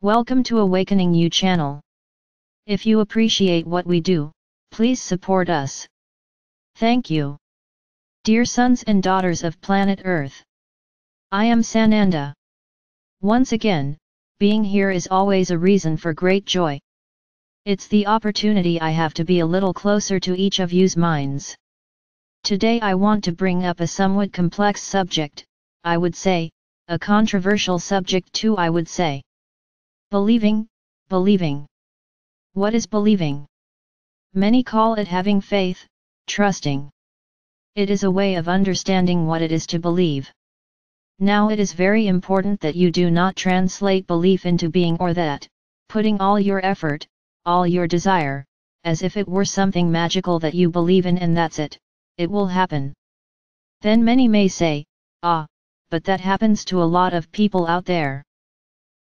Welcome to Awakening You channel. If you appreciate what we do, please support us. Thank you. Dear sons and daughters of planet Earth, I am Sananda. Once again, being here is always a reason for great joy. It's the opportunity I have to be a little closer to each of you's minds. Today I want to bring up a somewhat complex subject, I would say, a controversial subject too I would say. Believing. What is believing? Many call it having faith, trusting. It is a way of understanding what it is to believe. Now it is very important that you do not translate belief into being or that, putting all your effort, all your desire, as if it were something magical that you believe in and that's it, it will happen. Then many may say, but that happens to a lot of people out there.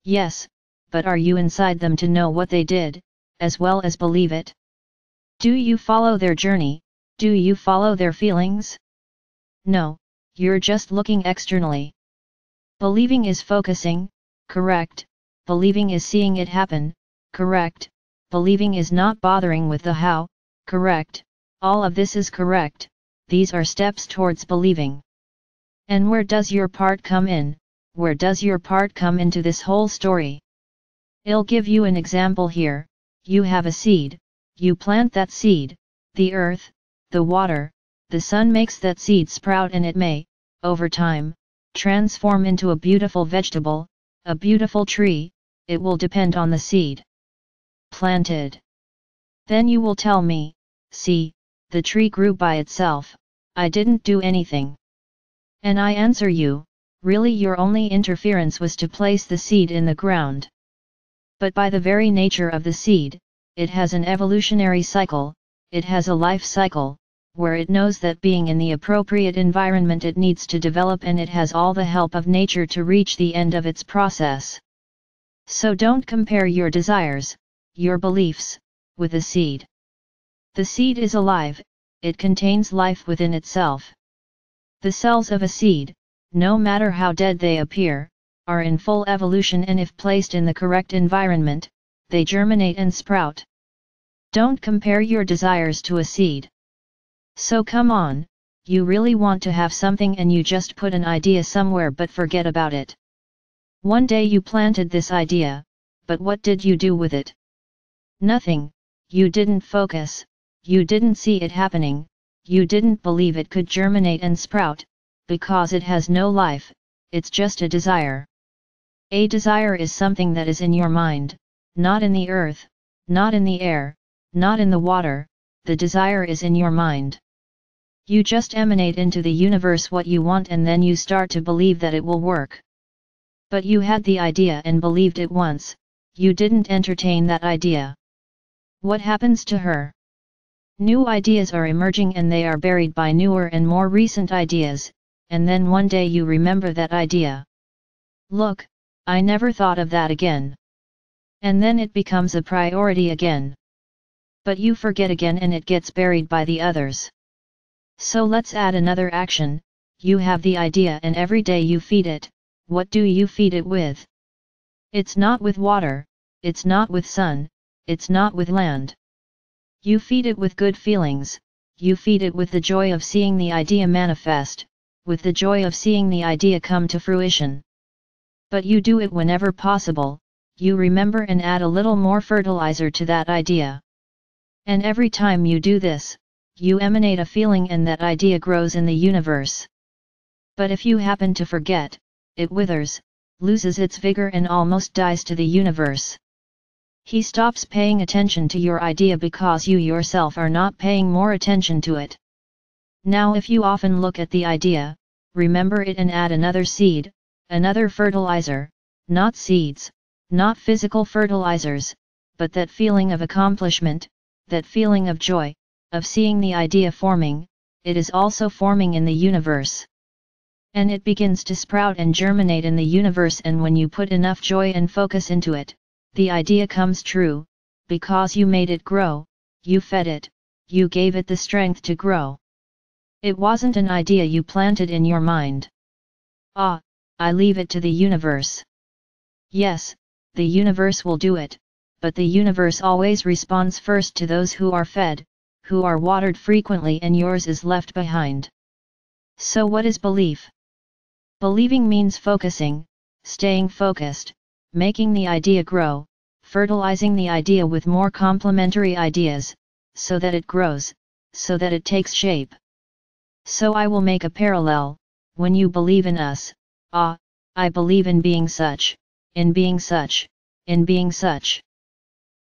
Yes, but are you inside them to know what they did, as well as believe it? Do you follow their journey? Do you follow their feelings? No, you're just looking externally. Believing is focusing, correct. Believing is seeing it happen, correct. Believing is not bothering with the how, correct. All of this is correct, these are steps towards believing. And where does your part come in? Where does your part come into this whole story? I'll give you an example here. You have a seed, you plant that seed, the earth, the water, the sun makes that seed sprout and it may, over time, transform into a beautiful vegetable, a beautiful tree, it will depend on the seed planted. Then you will tell me, see, the tree grew by itself, I didn't do anything. And I answer you, really your only interference was to place the seed in the ground. But by the very nature of the seed, it has an evolutionary cycle, it has a life cycle, where it knows that being in the appropriate environment it needs to develop and it has all the help of nature to reach the end of its process. So don't compare your desires, your beliefs, with the seed. The seed is alive, it contains life within itself. The cells of a seed, no matter how dead they appear, are in full evolution and if placed in the correct environment, they germinate and sprout. Don't compare your desires to a seed. So come on, you really want to have something and you just put an idea somewhere but forget about it. One day you planted this idea, but what did you do with it? Nothing, you didn't focus, you didn't see it happening, you didn't believe it could germinate and sprout, because it has no life, it's just a desire. A desire is something that is in your mind, not in the earth, not in the air, not in the water, the desire is in your mind. You just emanate into the universe what you want and then you start to believe that it will work. But you had the idea and believed it once, you didn't entertain that idea. What happens to her? New ideas are emerging and they are buried by newer and more recent ideas, and then one day you remember that idea. Look, I never thought of that again. And then it becomes a priority again. But you forget again and it gets buried by the others. So let's add another action, you have the idea and every day you feed it, what do you feed it with? It's not with water, it's not with sun, it's not with land. You feed it with good feelings, you feed it with the joy of seeing the idea manifest, with the joy of seeing the idea come to fruition. But you do it whenever possible, you remember and add a little more fertilizer to that idea. And every time you do this, you emanate a feeling and that idea grows in the universe. But if you happen to forget, it withers, loses its vigor and almost dies to the universe. He stops paying attention to your idea because you yourself are not paying more attention to it. Now if you often look at the idea, remember it and add another seed, another fertilizer, not seeds, not physical fertilizers, but that feeling of accomplishment, that feeling of joy, of seeing the idea forming, it is also forming in the universe. And it begins to sprout and germinate in the universe and when you put enough joy and focus into it, the idea comes true, because you made it grow, you fed it, you gave it the strength to grow. It wasn't an idea you planted in your mind. I leave it to the universe. Yes, the universe will do it, but the universe always responds first to those who are fed, who are watered frequently, and yours is left behind. So what is belief? Believing means focusing, staying focused, making the idea grow, fertilizing the idea with more complementary ideas, so that it grows, so that it takes shape. So I will make a parallel: when you believe in us, I believe in being such, in being such, in being such.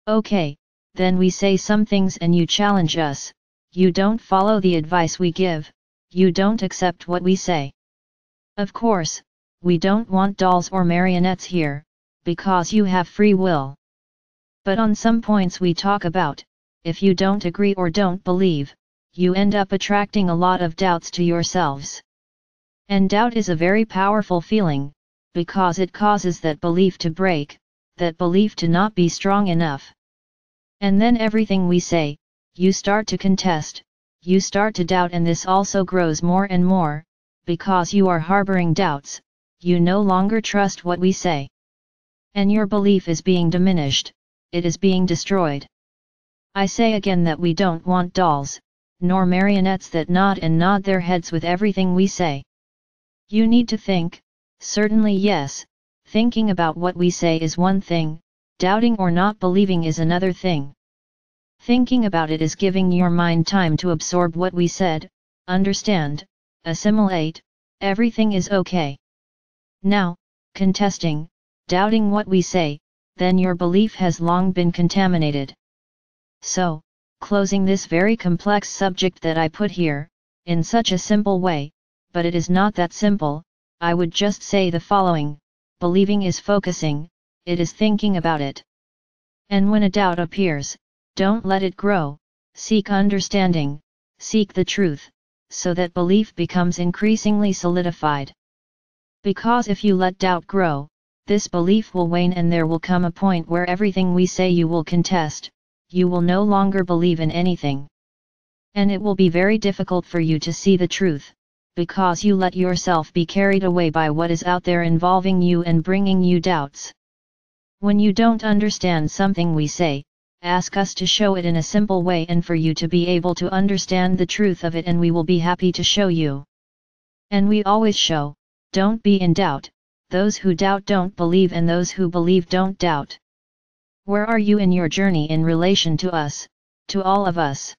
Okay, then we say some things and you challenge us, you don't follow the advice we give, you don't accept what we say. Of course, we don't want dolls or marionettes here, because you have free will. But on some points we talk about, if you don't agree or don't believe, you end up attracting a lot of doubts to yourselves. And doubt is a very powerful feeling, because it causes that belief to break, that belief to not be strong enough. And then everything we say, you start to contest, you start to doubt, and this also grows more and more, because you are harboring doubts, you no longer trust what we say. And your belief is being diminished, it is being destroyed. I say again that we don't want dolls, nor marionettes that nod and nod their heads with everything we say. You need to think, certainly yes, thinking about what we say is one thing, doubting or not believing is another thing. Thinking about it is giving your mind time to absorb what we said, understand, assimilate, everything is okay. Now, contesting, doubting what we say, then your belief has long been contaminated. So, closing this very complex subject that I put here, in such a simple way, but it is not that simple, I would just say the following: believing is focusing, it is thinking about it. And when a doubt appears, don't let it grow, seek understanding, seek the truth, so that belief becomes increasingly solidified. Because if you let doubt grow, this belief will wane, and there will come a point where everything we say you will contest, you will no longer believe in anything. And it will be very difficult for you to see the truth, because you let yourself be carried away by what is out there involving you and bringing you doubts. When you don't understand something we say, ask us to show it in a simple way and for you to be able to understand the truth of it, and we will be happy to show you. And we always show, don't be in doubt, those who doubt don't believe, and those who believe don't doubt. Where are you in your journey in relation to us, to all of us?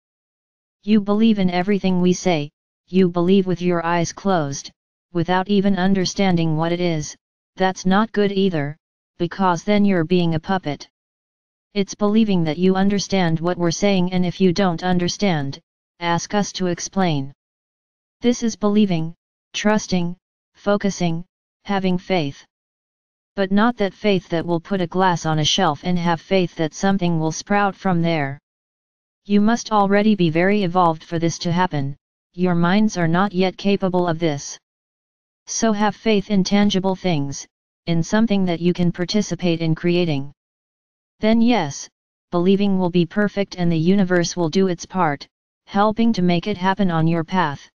You believe in everything we say, you believe with your eyes closed, without even understanding what it is. That's not good either, because then you're being a puppet. It's believing that you understand what we're saying, and if you don't understand, ask us to explain. This is believing, trusting, focusing, having faith. But not that faith that will put a glass on a shelf and have faith that something will sprout from there. You must already be very evolved for this to happen, your minds are not yet capable of this. So have faith in tangible things, in something that you can participate in creating. Then yes, believing will be perfect and the universe will do its part, helping to make it happen on your path.